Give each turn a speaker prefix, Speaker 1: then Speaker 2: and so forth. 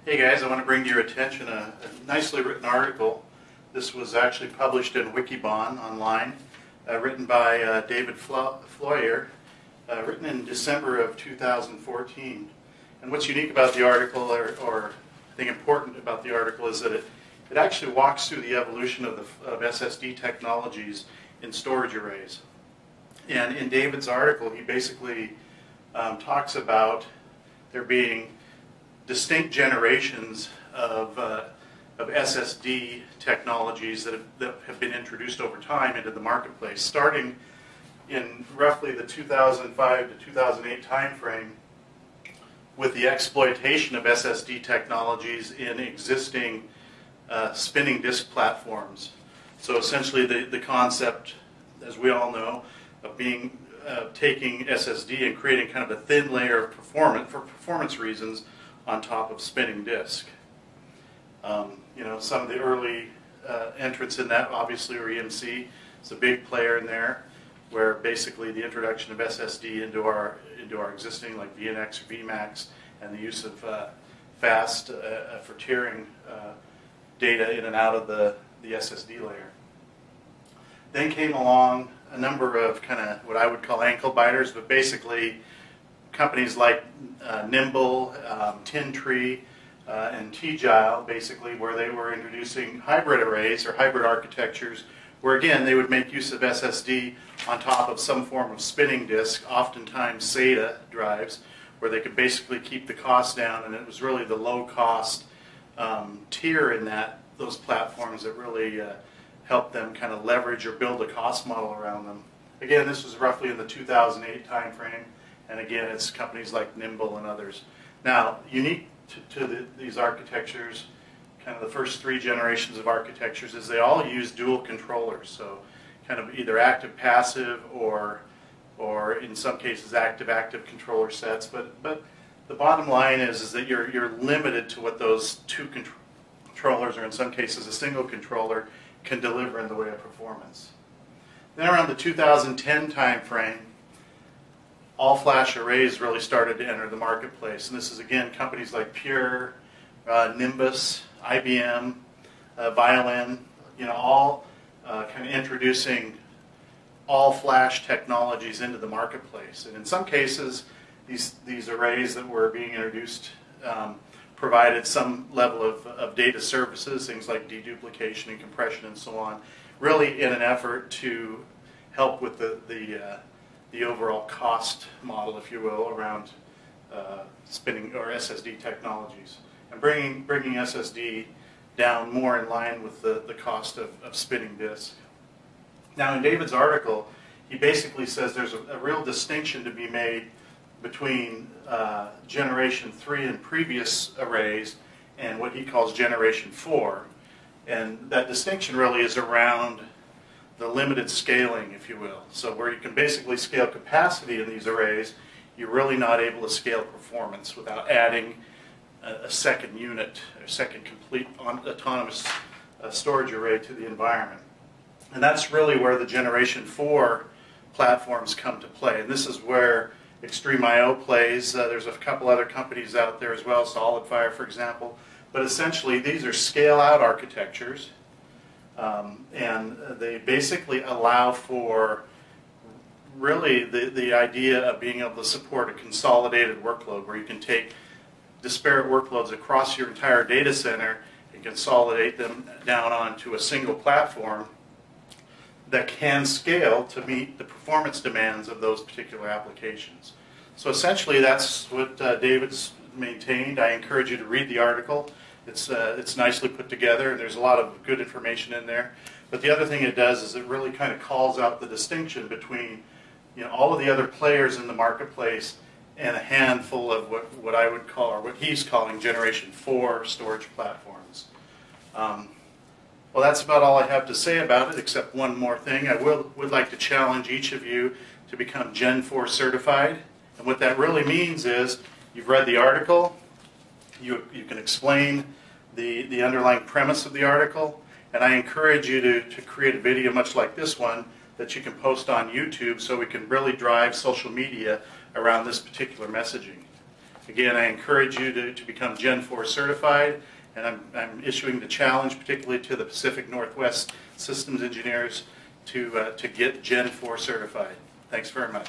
Speaker 1: Hey guys, I want to bring to your attention a nicely written article. This was actually published in Wikibon online, written by David Floyer, written in December of 2014. And what's unique about the article, or I think important about the article, is that it actually walks through the evolution of SSD technologies in storage arrays. And in David's article, he basically talks about there being distinct generations of SSD technologies that have been introduced over time into the marketplace, starting in roughly the 2005 to 2008 timeframe with the exploitation of SSD technologies in existing spinning disk platforms. So essentially the concept, as we all know, of taking SSD and creating kind of a thin layer of performance for performance reasons on top of spinning disk. Some of the early entrants in that obviously were EMC. It's a big player in there, where basically the introduction of SSD into our existing, like VNX or VMAX, and the use of fast for tiering data in and out of the SSD layer. Then came along a number of kind of what I would call ankle biters, but basically companies like Nimble, Tin Tree, and T-Gile, basically, where they were introducing hybrid arrays or hybrid architectures, where again they would make use of SSD on top of some form of spinning disk, oftentimes SATA drives, where they could basically keep the cost down, and it was really the low-cost tier in those platforms that really helped them kind of leverage or build a cost model around them. Again, this was roughly in the 2008 timeframe. And again, it's companies like Nimble and others. Now, unique to these architectures, kind of the first three generations of architectures, is they all use dual controllers. So kind of either active-passive or in some cases active-active controller sets. But the bottom line is that you're limited to what those two controllers, or in some cases a single controller, can deliver in the way of performance. Then around the 2010 timeframe, all-flash arrays really started to enter the marketplace, and this is again companies like Pure, Nimbus, IBM, Violin, all kind of introducing all-flash technologies into the marketplace. And in some cases, these arrays that were being introduced provided some level of data services, things like deduplication and compression and so on, really in an effort to help with the overall cost model, if you will, around spinning or SSD technologies, and bringing SSD down more in line with the cost of spinning disk. Now, in David's article, he basically says there's a real distinction to be made between Generation 3 and previous arrays and what he calls Generation 4. And that distinction really is around the limited scaling, if you will. So where you can basically scale capacity in these arrays, you're really not able to scale performance without adding a second unit, a second complete autonomous storage array to the environment. And that's really where the Generation 4 platforms come to play. And this is where Extreme I/O plays. There's a couple other companies out there as well, SolidFire, for example. But essentially, these are scale-out architectures, and they basically allow for really the idea of being able to support a consolidated workload, where you can take disparate workloads across your entire data center and consolidate them down onto a single platform that can scale to meet the performance demands of those particular applications. So essentially that's what David's maintained. I encourage you to read the article. It's nicely put together, and there's a lot of good information in there. But the other thing it does is it really kind of calls out the distinction between all of the other players in the marketplace and a handful of what I would call, or what he's calling, Generation 4 storage platforms. Well, that's about all I have to say about it, except one more thing. I would like to challenge each of you to become Gen 4 certified. And what that really means is you've read the article, you can explain the underlying premise of the article, and I encourage you to create a video much like this one that you can post on YouTube, so we can really drive social media around this particular messaging. Again, I encourage you to become Gen4 certified, and I'm issuing the challenge, particularly to the Pacific Northwest systems engineers, to get Gen4 certified. Thanks very much.